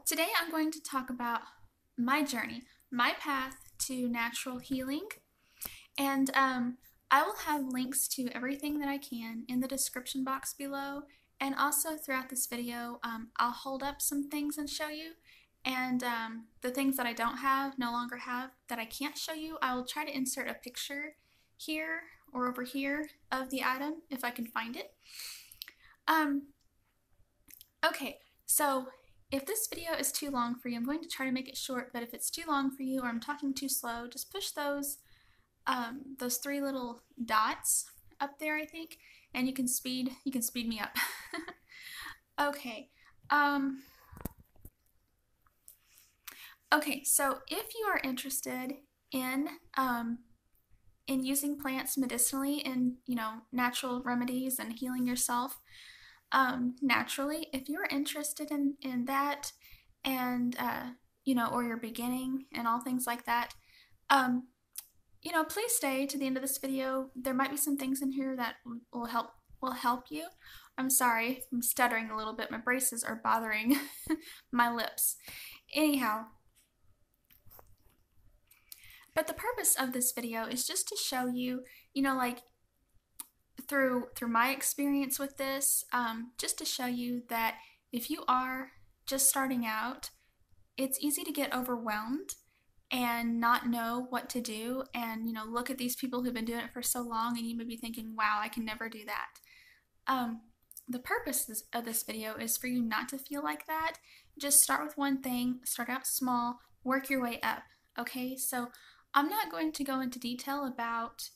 Today I'm going to talk about my journey, my path to natural healing, and I will have links to everything that I can in the description box below, and also throughout this video I'll hold up some things and show you, and the things that I don't have, no longer have, that I can't show you, I will try to insert a picture here or over here of the item if I can find it. Okay, so if this video is too long for you, I'm going to try to make it short, but if it's too long for you or I'm talking too slow, just push those three little dots up there, I think, and you can speed me up. Okay. Okay, so if you are interested in using plants medicinally in, natural remedies and healing yourself, naturally, if you're interested in that, and or you're beginning and all things like that, please stay to the end of this video. There might be some things in here that will help you. I'm sorry, I'm stuttering a little bit. My braces are bothering my lips. Anyhow, but the purpose of this video is just to show you, like, through my experience with this, just to show you that if you are just starting out, it's easy to get overwhelmed and not know what to do, and look at these people who've been doing it for so long and you may be thinking, wow, I can never do that. The purpose of this video is for you not to feel like that. Just start with one thing, start out small, work your way up. Okay, so I'm not going to go into detail about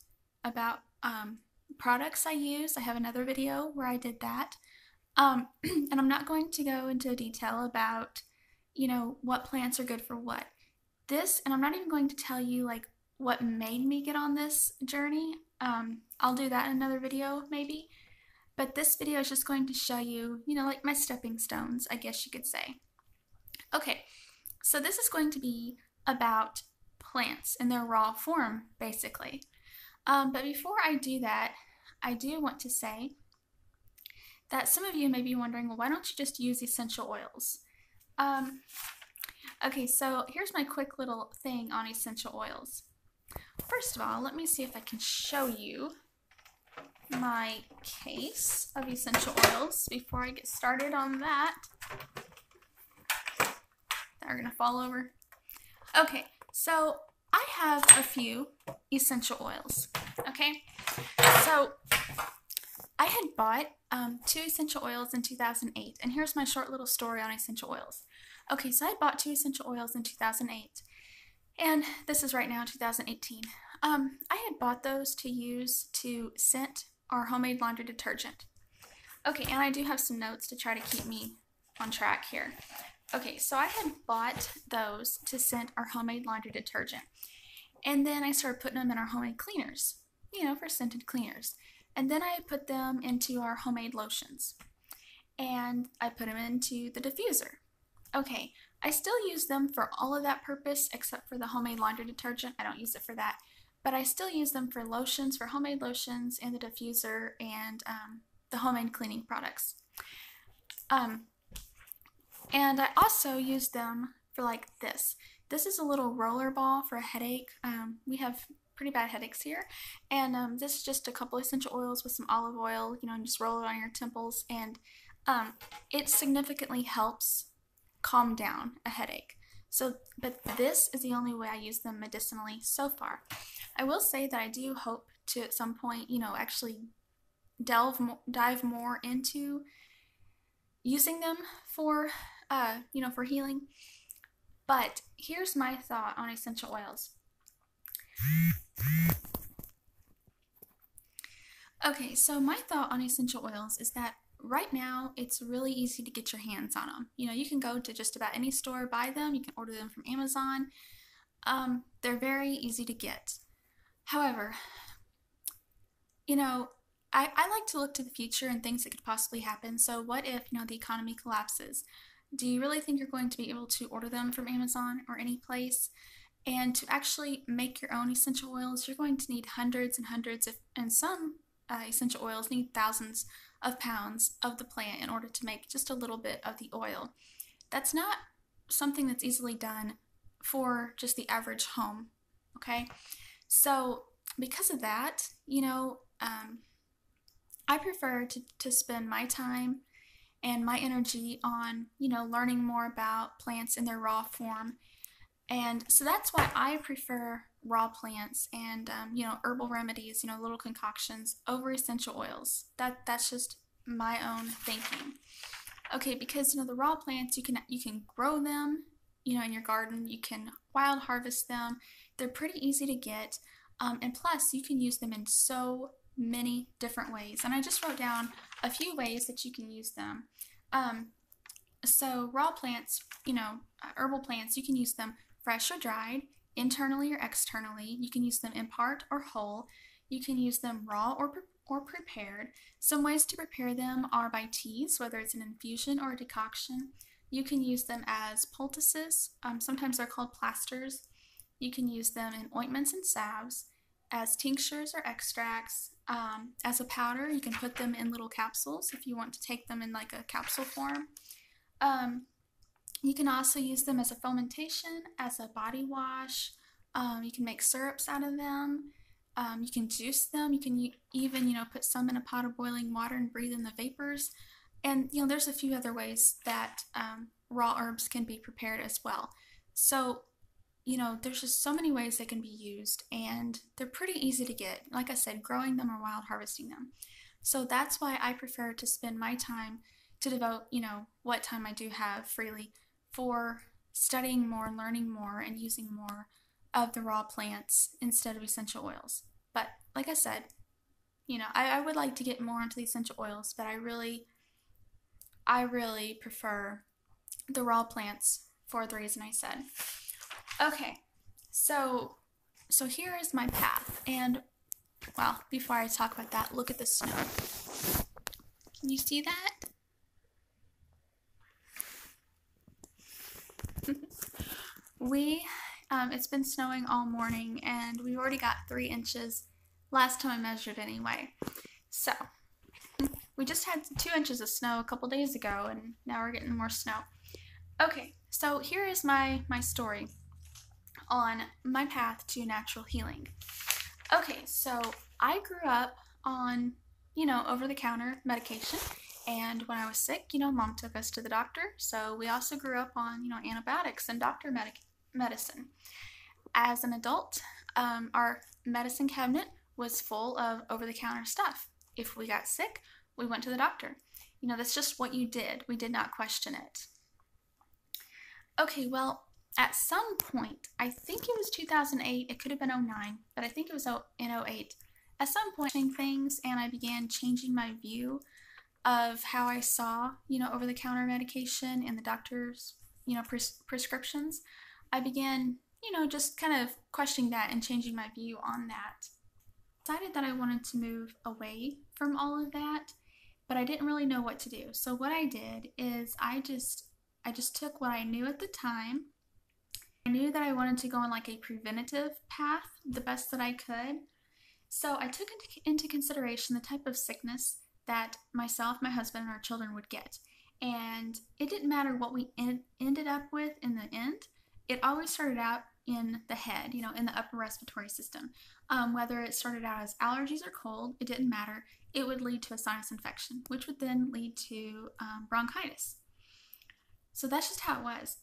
products I use. I have another video where I did that. And I'm not going to go into detail about, what plants are good for what. And I'm not even going to tell you, like, what made me get on this journey. I'll do that in another video, maybe. But this video is just going to show you, like, my stepping stones, I guess you could say. Okay, so this is going to be about plants in their raw form, basically. But before I do that, I do want to say that some of you may be wondering, well, why don't you just use essential oils? Okay, so here's my quick little thing on essential oils. First of all, let me see if I can show you my case of essential oils before I get started on that. They're gonna fall over. Okay, so I have a few essential oils, okay? So I had bought 2 essential oils in 2008, and here's my short little story on essential oils. Okay, so I bought 2 essential oils in 2008, and this is right now 2018. I had bought those to use to scent our homemade laundry detergent. Okay, and I do have some notes to try to keep me on track here. Okay, so I had bought those to scent our homemade laundry detergent, and then I started putting them in our homemade cleaners, for scented cleaners. And then I put them into our homemade lotions, and I put them into the diffuser. Okay, I still use them for all of that purpose except for the homemade laundry detergent. I don't use it for that, but I still use them for lotions, for homemade lotions, and the diffuser, and the homemade cleaning products. And I also use them for, like, this. This is a little roller ball for a headache. We have pretty bad headaches here, and this is just a couple essential oils with some olive oil, and just roll it on your temples, and it significantly helps calm down a headache. So, but this is the only way I use them medicinally so far. I will say that I do hope to at some point, actually dive more into using them for, for healing. But here's my thought on essential oils. Okay, so my thought on essential oils is that right now it's really easy to get your hands on them. You can go to just about any store, buy them, you can order them from Amazon. They're very easy to get. However, I like to look to the future and things that could possibly happen. So what if, the economy collapses? Do you really think you're going to be able to order them from Amazon or any place? And to actually make your own essential oils, you're going to need hundreds and hundreds and some essential oils need thousands of pounds of the plant in order to make just a little bit of the oil. That's not something that's easily done for just the average home, okay? So because of that, I prefer to spend my time and my energy on, learning more about plants in their raw form. And so that's why I prefer raw plants and, herbal remedies, little concoctions over essential oils. That's just my own thinking. Okay, because, the raw plants, you can grow them, in your garden. You can wild harvest them. They're pretty easy to get. And plus, you can use them in so many different ways. And I just wrote down a few ways that you can use them. So raw plants, herbal plants, you can use them fresh or dried, internally or externally. You can use them in part or whole. You can use them raw or prepared. Some ways to prepare them are by teas, whether it's an infusion or a decoction. You can use them as poultices. Sometimes they're called plasters. You can use them in ointments and salves, as tinctures or extracts, as a powder. You can put them in little capsules if you want to take them in like a capsule form. You can also use them as a fomentation, as a body wash. You can make syrups out of them. You can juice them. You can even, put some in a pot of boiling water and breathe in the vapors. And, there's a few other ways that raw herbs can be prepared as well. So, there's just so many ways they can be used, and they're pretty easy to get. Like I said, growing them or wild harvesting them. So that's why I prefer to spend my time to devote, what time I do have freely for studying more, learning more, and using more of the raw plants instead of essential oils. But like I said, I would like to get more into the essential oils, but I really prefer the raw plants for the reason I said. Okay, so here is my path, and well, before I talk about that, look at the snow. Can you see that? It's been snowing all morning, and we already got 3 inches last time I measured anyway. So, we just had 2 inches of snow a couple days ago, and now we're getting more snow. Okay, so here is my story on my path to natural healing. Okay, so I grew up on, over-the-counter medication, and when I was sick, Mom took us to the doctor, so we also grew up on, antibiotics and doctor medicine. As an adult, our medicine cabinet was full of over-the-counter stuff. If we got sick, we went to the doctor. That's just what you did. We did not question it. Okay, well, at some point, I think it was 2008, it could have been 2009, but I think it was in 2008. At some point, things, and I began changing my view of how I saw, over-the-counter medication and the doctor's, prescriptions. I began, just kind of questioning that and changing my view on that. Decided that I wanted to move away from all of that, but I didn't really know what to do. So what I did is I just took what I knew at the time. I knew that I wanted to go on like a preventative path the best that I could. So I took into consideration the type of sickness that myself, my husband, and our children would get. And it didn't matter what we ended up with in the end. It always started out in the head, in the upper respiratory system. Whether it started out as allergies or cold, it didn't matter. It would lead to a sinus infection, which would then lead to bronchitis. So that's just how it was.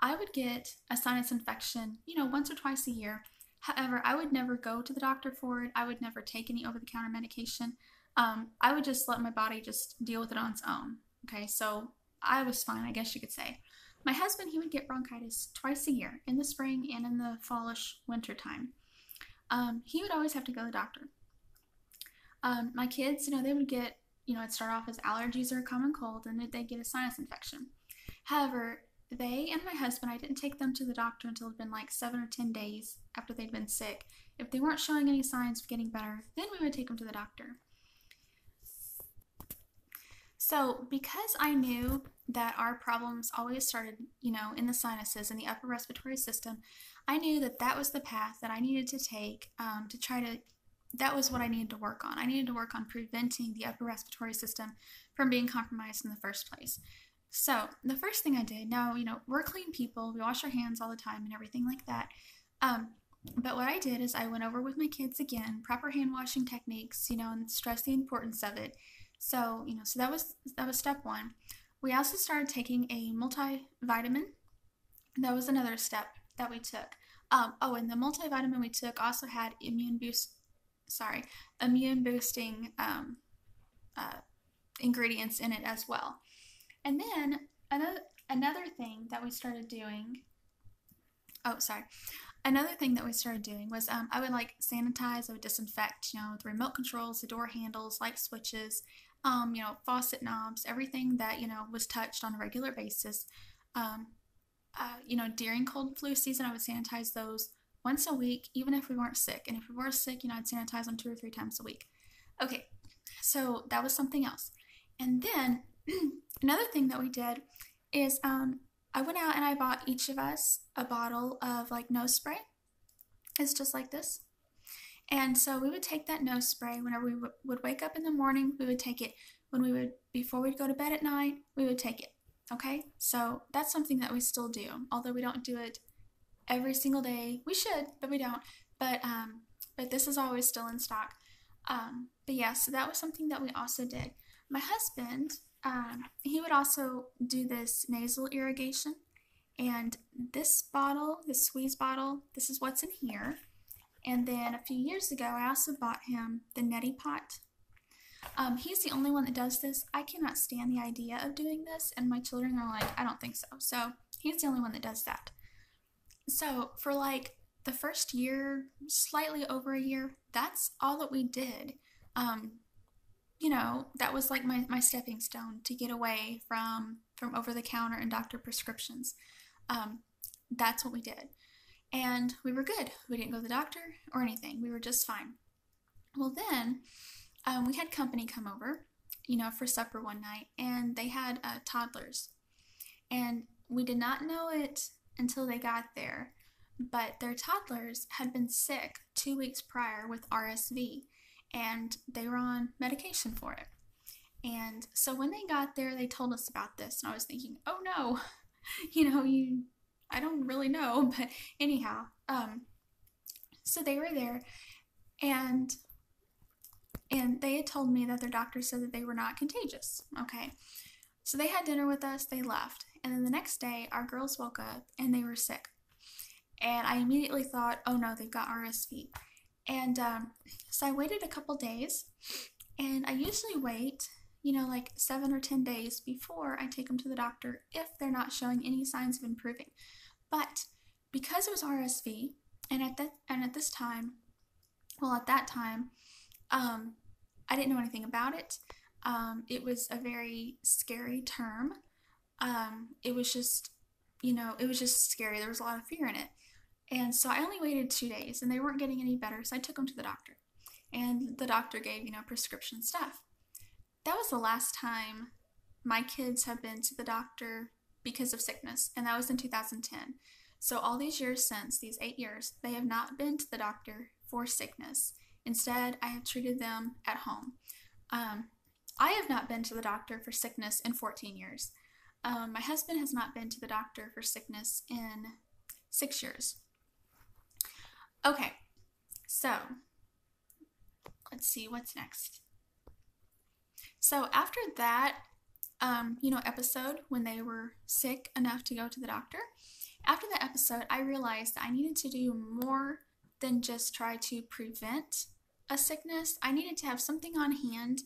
I would get a sinus infection, once or twice a year. However, I would never go to the doctor for it. I would never take any over-the-counter medication. I would just let my body just deal with it on its own. Okay, so I was fine, I guess you could say. My husband, he would get bronchitis twice a year, in the spring and in the fallish winter time. He would always have to go to the doctor. My kids, they would get, it'd start off as allergies or a common cold, and they'd get a sinus infection. However, they and my husband, I didn't take them to the doctor until it had been like 7 or 10 days after they'd been sick. If they weren't showing any signs of getting better, then we would take them to the doctor. So because I knew that our problems always started, in the sinuses and the upper respiratory system, I knew that that was the path that I needed to take that was what I needed to work on. I needed to work on preventing the upper respiratory system from being compromised in the first place. So the first thing I did, now, we're clean people. We wash our hands all the time and everything like that. But what I did is I went over with my kids again, proper hand washing techniques, and stress the importance of it. So, so that was step one. We also started taking a multivitamin. That was another step that we took. And the multivitamin we took also had immune boosting ingredients in it as well. And then another thing that we started doing. Another thing that we started doing was I would sanitize, I would disinfect, the remote controls, the door handles, light switches, faucet knobs, everything that, was touched on a regular basis. During cold and flu season, I would sanitize those once a week, even if we weren't sick. And if we were sick, I'd sanitize them 2 or 3 times a week. Okay, so that was something else. And then another thing that we did is I went out and I bought each of us a bottle of nose spray. It's just like this. And so we would take that nose spray whenever we would wake up in the morning. We would take it before we'd go to bed at night, we would take it. Okay, so that's something that we still do, although we don't do it every single day. We should, but we don't. But this is always still in stock. But yeah, so that was something that we also did. My husband, he would also do this nasal irrigation, and this bottle, this squeeze bottle, this is what's in here. And then a few years ago, I also bought him the neti pot. He's the only one that does this. I cannot stand the idea of doing this, and my children are like, I don't think so. So he's the only one that does that. So for the first year, slightly over a year, that's all that we did. That was my stepping stone to get away from over-the-counter and doctor prescriptions. That's what we did. And we were good. We didn't go to the doctor or anything. We were just fine. Well, then we had company come over, for supper one night, and they had toddlers. And we did not know it until they got there, but their toddlers had been sick 2 weeks prior with RSV, and they were on medication for it. And so when they got there, they told us about this, and I was thinking, oh no, I don't really know, but anyhow, so they were there, and they had told me that their doctor said that they were not contagious. Okay, so they had dinner with us, they left, and then the next day, our girls woke up, and they were sick, and I immediately thought, oh no, they've got RSV, and so I waited a couple days, and I usually wait 7 or 10 days before I take them to the doctor if they're not showing any signs of improving. But because it was RSV, and at that time, I didn't know anything about it. It was a very scary term. It was just scary. There was a lot of fear in it. And so I only waited 2 days, and they weren't getting any better, so I took them to the doctor. And the doctor gave, prescription stuff. That was the last time my kids have been to the doctor because of sickness, and that was in 2010. So all these years since, these 8 years, they have not been to the doctor for sickness. Instead, I have treated them at home. I have not been to the doctor for sickness in 14 years. My husband has not been to the doctor for sickness in 6 years. Okay, so let's see what's next. So after that, episode when they were sick enough to go to the doctor, after that episode, I realized that I needed to do more than just try to prevent a sickness. I needed to have something on hand,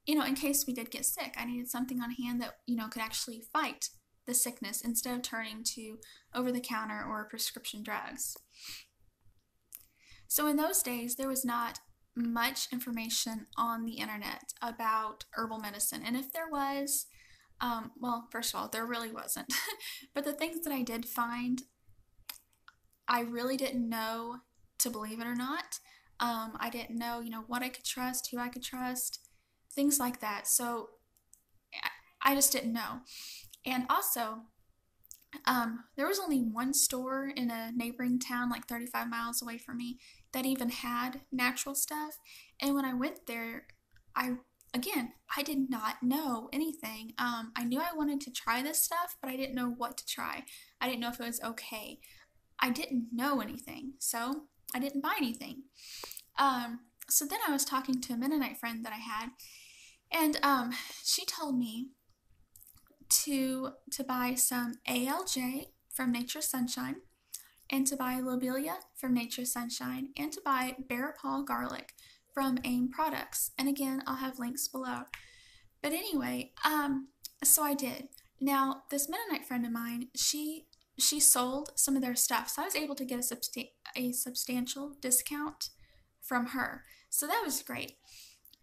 in case we did get sick. I needed something on hand that, could actually fight the sickness instead of turning to over-the-counter or prescription drugs. So in those days, there was not much information on the internet about herbal medicine. And if there was, well, first of all, there really wasn't. But the things that I did find, I really didn't know to believe it or not. I didn't know, what I could trust, who I could trust, things like that. So I just didn't know. And also, there was only one store in a neighboring town, 35 miles away from me, that even had natural stuff. And when I went there, I again, I did not know anything. I knew I wanted to try this stuff, but I didn't know what to try. I didn't know if it was okay. I didn't know anything, so I didn't buy anything. So then I was talking to a Mennonite friend that I had, and she told me to buy some ALJ from Nature's Sunshine, and to buy lobelia from Nature's Sunshine, and to buy bear paw garlic from AIM Products. And again, I'll have links below. But anyway, so I did. Now, this Mennonite friend of mine, she sold some of their stuff, so I was able to get a substantial discount from her. So that was great.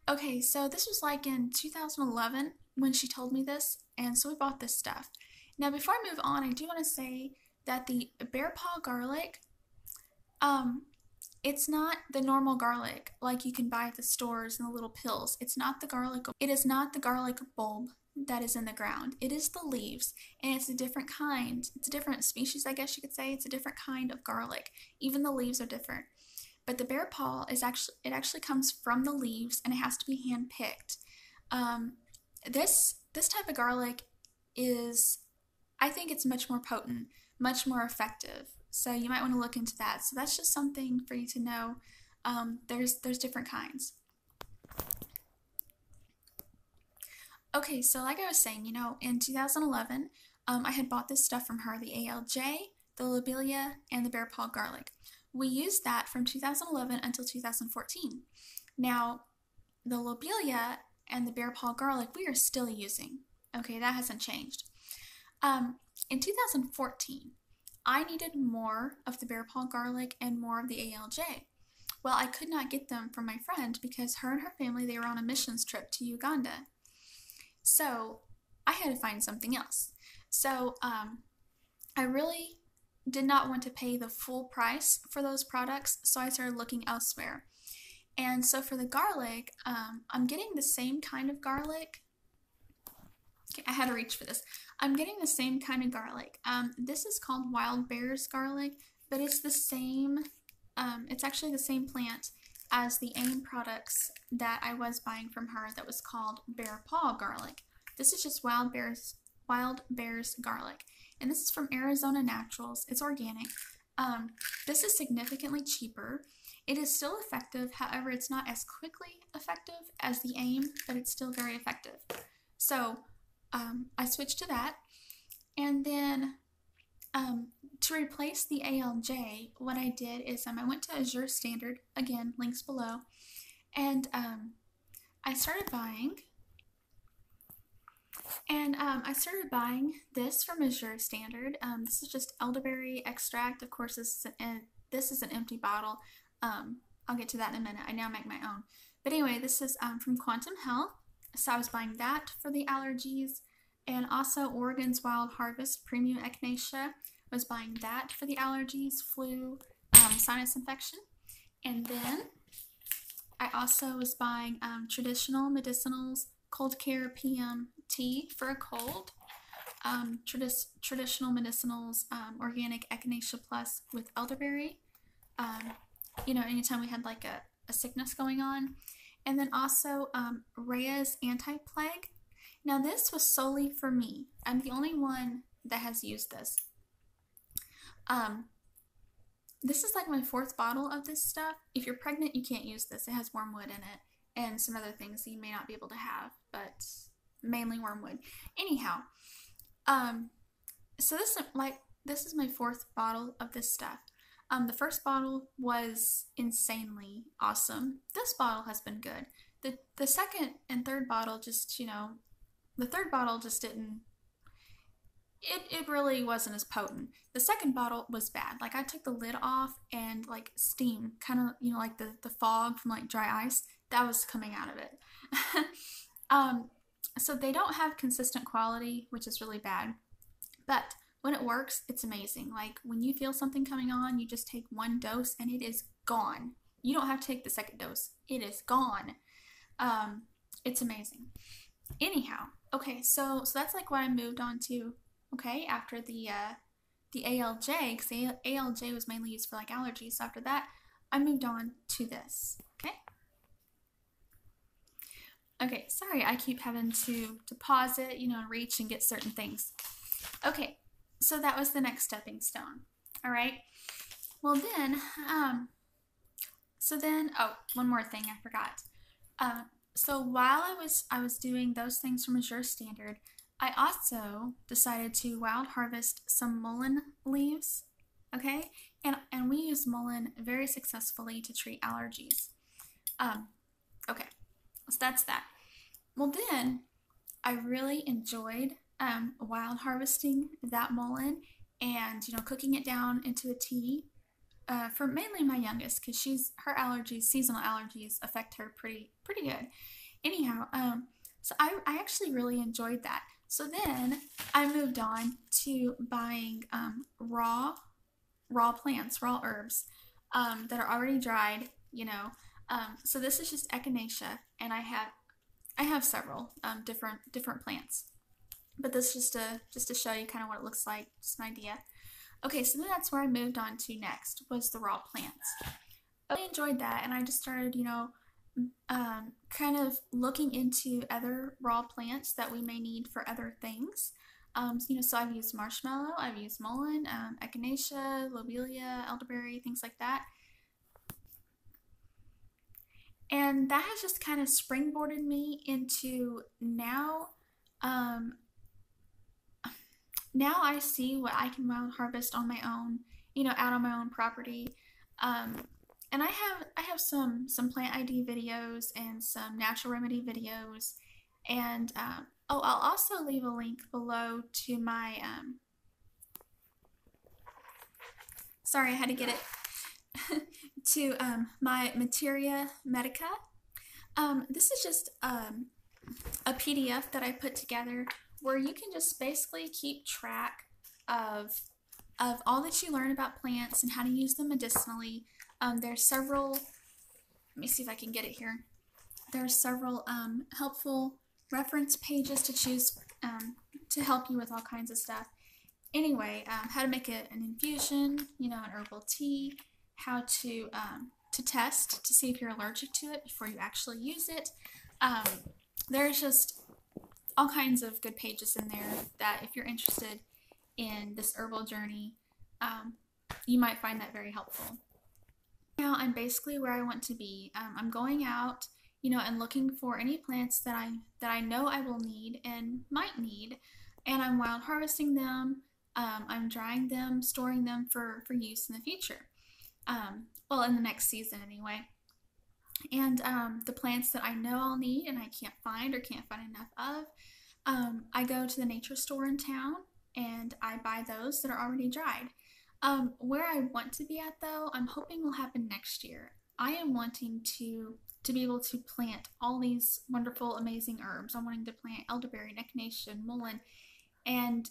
Okay, so this was like in 2011 when she told me this, and so we bought this stuff. Now, before I move on, I do want to say that the bear paw garlic, it's not the normal garlic like you can buy at the stores in the little pills. It's not the garlic. It is not the garlic bulb that is in the ground. It is the leaves, and it's a different kind. It's a different species, I guess you could say. It's a different kind of garlic. Even the leaves are different. But the bear paw is actually comes from the leaves, and it has to be hand picked. This type of garlic is, I think it's much more potent, much more effective. So you might want to look into that. So that's just something for you to know. There's different kinds. Okay, so like I was saying, in 2011, I had bought this stuff from her, the ALJ, the lobelia, and the bear paw garlic. We used that from 2011 until 2014. Now, the lobelia and the bear paw garlic we are still using. Okay, that hasn't changed. In 2014, I needed more of the bear paw garlic and more of the ALJ. Well, I could not get them from my friend because her and her family, they were on a missions trip to Uganda. So I had to find something else. So I really did not want to pay the full price for those products, so I started looking elsewhere. And so for the garlic, I'm getting the same kind of garlic. Okay, I had to reach for this. I'm getting the same kind of garlic. This is called wild bear's garlic, but it's the same, it's actually the same plant as the AIM products that I was buying from her that was called bear paw garlic. This is just wild bear's garlic. And this is from Arizona Naturals. It's organic. This is significantly cheaper. It is still effective, however, it's not as quickly effective as the AIM, but it's still very effective. So I switched to that. And then to replace the ALJ, what I did is I went to Azure Standard, again, links below, and I started buying this from Azure Standard. This is just elderberry extract. Of course, this is an empty bottle. I'll get to that in a minute. I now make my own. But anyway, this is from Quantum Health. So I was buying that for the allergies, and also Oregon's Wild Harvest Premium Echinacea. I was buying that for the allergies, flu, sinus infection. And then I also was buying traditional medicinals, cold care PM tea for a cold, traditional medicinals, organic echinacea plus with elderberry, anytime we had like a sickness going on. And then also Rhea's anti-plague. Now this was solely for me. I'm the only one that has used this. This is like my 4th bottle of this stuff. If you're pregnant, you can't use this. It has wormwood in it and some other things that you may not be able to have, but mainly wormwood. Anyhow, so this is my 4th bottle of this stuff. The first bottle was insanely awesome. This bottle has been good. The second and third bottle just, the third bottle just didn't, it really wasn't as potent. The second bottle was bad. Like I took the lid off and like steam, kind of, like the fog from like dry ice, that was coming out of it. So they don't have consistent quality, which is really bad. But when it works, it's amazing. Like when you feel something coming on, you just take 1 dose and it is gone. You don't have to take the second dose. It is gone. It's amazing. Anyhow, okay, so that's like what I moved on to, okay, after the ALJ, because the ALJ was mainly used for like allergies. So after that, I moved on to this, okay? Okay, sorry, I keep having to pause it, you know, and reach and get certain things. Okay, so that was the next stepping stone. All right. Well then, oh, one more thing I forgot. So while I was doing those things from Azure Standard, I also decided to wild harvest some mullein leaves. Okay, and we use mullein very successfully to treat allergies. Okay, so that's that. Well then, I really enjoyed wild harvesting that mullein and, you know, cooking it down into a tea for mainly my youngest, because her allergies, seasonal allergies, affect her pretty good. Anyhow, so I actually really enjoyed that. So then I moved on to buying raw plants, raw herbs that are already dried. You know, so this is just echinacea, and I have several different plants. But this is just to show you kind of what it looks like, just an idea. Okay, so then that's where I moved on to next, was the raw plants. I really enjoyed that, and I just started, you know, kind of looking into other raw plants that we may need for other things. You know, so I've used marshmallow, I've used mullein, echinacea, lobelia, elderberry, things like that. And that has just kind of springboarded me into now, now I see what I can wild harvest on my own, you know, out on my own property. And I have some plant ID videos and some natural remedy videos, and oh, I'll also leave a link below to my sorry, I had to get it to my Materia Medica. This is just a PDF that I put together where you can just basically keep track of all that you learn about plants and how to use them medicinally. There's several, let me see if I can get it here. There are several helpful reference pages to choose to help you with all kinds of stuff. Anyway, how to make an infusion, you know, an herbal tea, how to test to see if you're allergic to it before you actually use it. There's just all kinds of good pages in there that if you're interested in this herbal journey, you might find that very helpful. Now I'm basically where I want to be. I'm going out, you know, and looking for any plants that I know I will need and might need, and I'm wild harvesting them. I'm drying them, storing them for use in the future. Well, in the next season anyway. And the plants that I know I'll need and I can't find or can't find enough of, I go to the nature store in town and I buy those that are already dried. Where I want to be at, though, I'm hoping will happen next year. I am wanting to be able to plant all these wonderful, amazing herbs. I'm wanting to plant elderberry, echinacea, mullein, and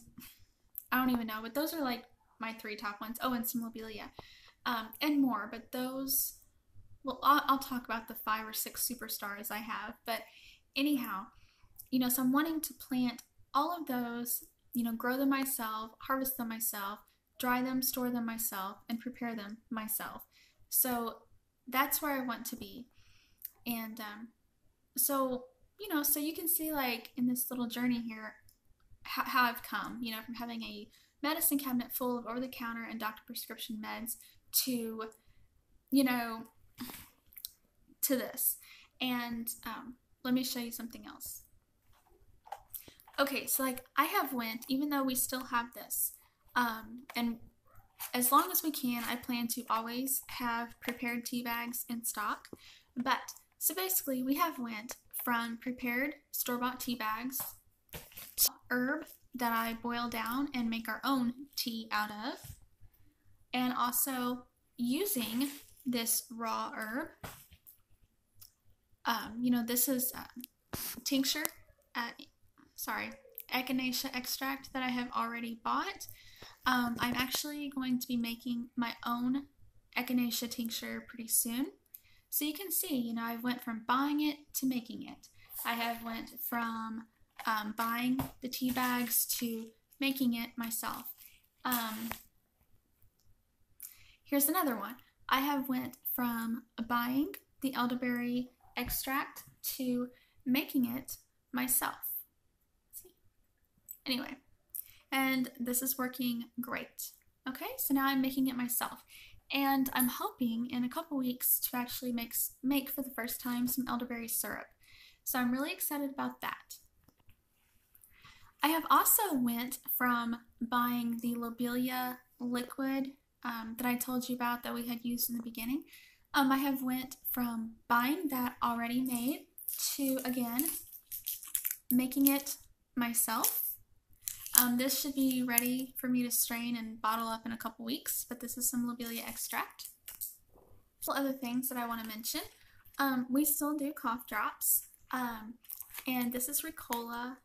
I don't even know, but those are like my 3 top ones. Oh, and some lobelia, and more. But those, well, I'll talk about the 5 or 6 superstars I have. But anyhow, you know, so I'm wanting to plant all of those, you know, grow them myself, harvest them myself, dry them, store them myself, and prepare them myself. So that's where I want to be. And so, you know, so you can see, like, in this little journey here, how I've come, you know, from having a medicine cabinet full of over-the-counter and doctor prescription meds to, you know, to this. And let me show you something else. Okay, so like I have went, even though we still have this, and as long as we can, I plan to always have prepared tea bags in stock. But so basically we have went from prepared store-bought tea bags to herb that I boil down and make our own tea out of, and also using this raw herb. You know, this is tincture, echinacea extract that I have already bought. I'm actually going to be making my own echinacea tincture pretty soon. So you can see, you know, I went from buying it to making it. I have went from buying the tea bags to making it myself. Here's another one. I have went from buying the elderberry extract to making it myself. See? Anyway, and this is working great. Okay, so now I'm making it myself. And I'm hoping in a couple weeks to actually make for the first time some elderberry syrup. So I'm really excited about that. I have also went from buying the lobelia liquid that I told you about that we had used in the beginning. I have went from buying that already made to, again, making it myself. This should be ready for me to strain and bottle up in a couple weeks, but this is some lobelia extract. Other things that I want to mention. We still do cough drops, and this is Ricola.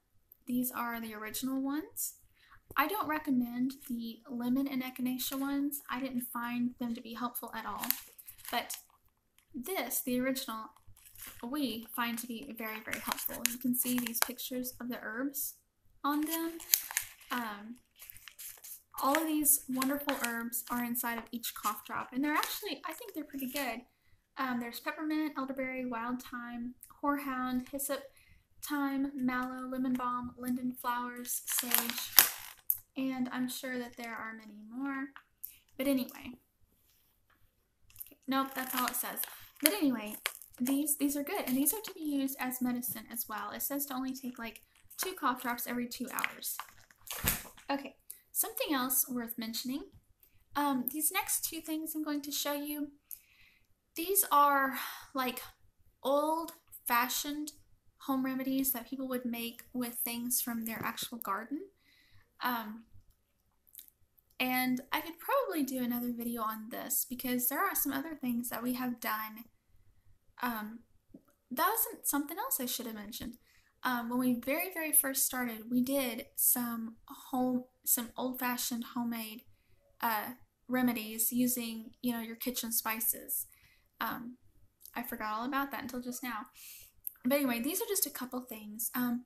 These are the original ones. I don't recommend the lemon and echinacea ones. I didn't find them to be helpful at all, but this, the original, we find to be very, very helpful. You can see these pictures of the herbs on them. All of these wonderful herbs are inside of each cough drop, and they're actually, I think they're pretty good. There's peppermint, elderberry, wild thyme, horehound, hyssop, thyme, mallow, lemon balm, linden flowers, sage, and I'm sure that there are many more. But anyway, nope, that's all it says. But anyway, these are good, and these are to be used as medicine as well. It says to only take like 2 cough drops every 2 hours. Okay, something else worth mentioning. These next 2 things I'm going to show you, these are like old-fashioned home remedies that people would make with things from their actual garden. And I could probably do another video on this because there are some other things that we have done. That wasn't something else I should have mentioned. When we very first started, we did some old-fashioned homemade remedies using, you know, your kitchen spices. I forgot all about that until just now. But anyway, these are just a couple things. I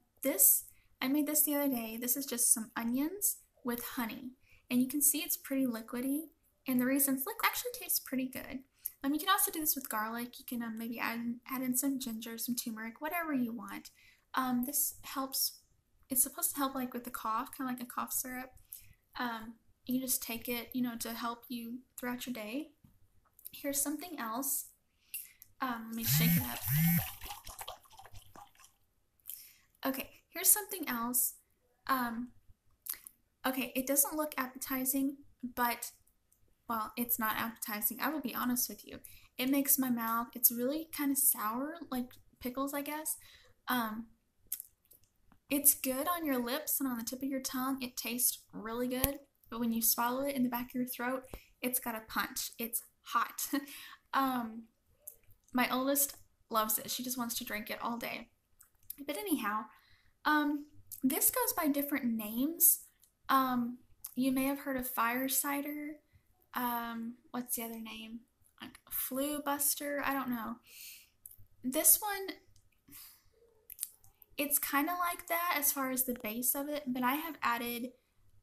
made this the other day. This is just some onions with honey. And you can see it's pretty liquidy. And the reason it's liquid actually tastes pretty good. You can also do this with garlic. You can maybe add in some ginger, some turmeric, whatever you want. This helps. It's supposed to help like with the cough, kind of like a cough syrup. You just take it, you know, to help you throughout your day. Here's something else. Let me shake it up. Okay, here's something else. Okay, it doesn't look appetizing, but, well, it's not appetizing. I will be honest with you. It makes my mouth, it's really kind of sour, like pickles, I guess. It's good on your lips and on the tip of your tongue. It tastes really good, but when you swallow it in the back of your throat, it's got a punch. It's hot. My oldest loves it. She just wants to drink it all day. But anyhow, this goes by different names. You may have heard of fire cider. What's the other name? Like flu buster? I don't know. This one, it's kind of like that as far as the base of it, but I have added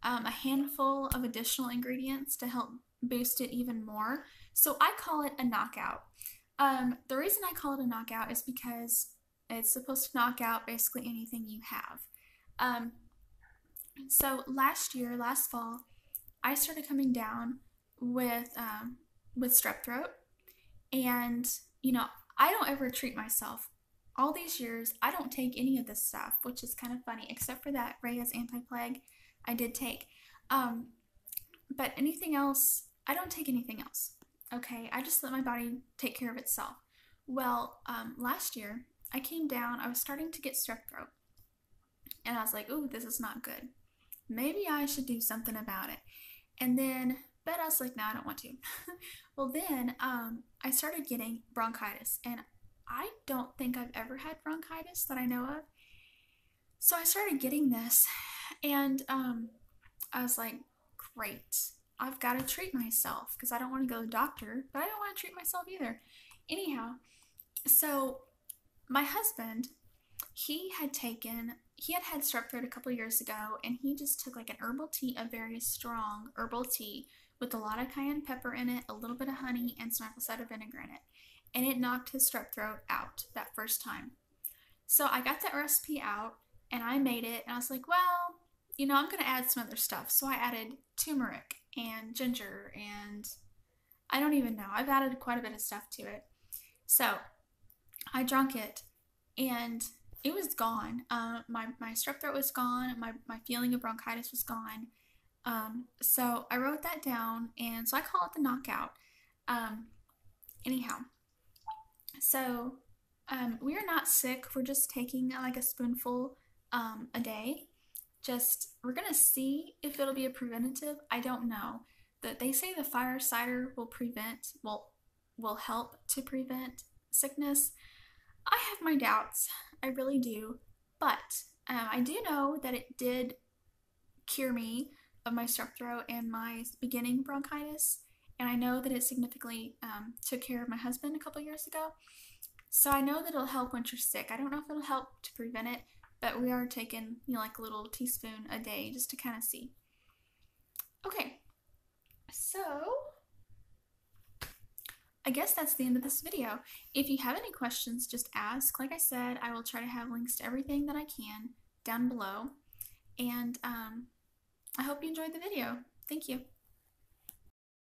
a handful of additional ingredients to help boost it even more. So I call it a knockout. The reason I call it a knockout is because it's supposed to knock out basically anything you have. So last fall, I started coming down with strep throat, and you know, I don't ever treat myself. All these years, I don't take any of this stuff, which is kind of funny, except for that Reyes anti-plague I did take. But anything else, I don't take anything else. Okay, I just let my body take care of itself. Well, last year, I came down, I was starting to get strep throat, and I was like, ooh, this is not good. Maybe I should do something about it. And then, but I was like, no, I don't want to. Well, then I started getting bronchitis, and I don't think I've ever had bronchitis that I know of. So I started getting this, and I was like, great, I've got to treat myself because I don't want to go to the doctor, but I don't want to treat myself either. Anyhow, so my husband, he had had strep throat a couple years ago, and he just took like an herbal tea, a very strong herbal tea with a lot of cayenne pepper in it, a little bit of honey, and some apple cider vinegar in it. And it knocked his strep throat out that first time. So I got that recipe out and I made it, and I was like, well, you know, I'm going to add some other stuff. So I added turmeric and ginger, and I don't even know. I've added quite a bit of stuff to it. So I drank it, and it was gone. My strep throat was gone. My feeling of bronchitis was gone. So I wrote that down, and so I call it the knockout. Anyhow, so we are not sick. We're just taking like a spoonful a day. Just, we're gonna see if it'll be a preventative. I don't know. That they say the fire cider will help to prevent sickness. I have my doubts. I really do. But I do know that it did cure me of my strep throat and my beginning bronchitis. And I know that it significantly took care of my husband a couple years ago. So I know that it'll help once you're sick. I don't know if it'll help to prevent it, but we are taking, you know, like a little teaspoon a day just to kind of see. Okay, so I guess that's the end of this video. If you have any questions, just ask. Like I said, I will try to have links to everything that I can down below. And I hope you enjoyed the video. Thank you.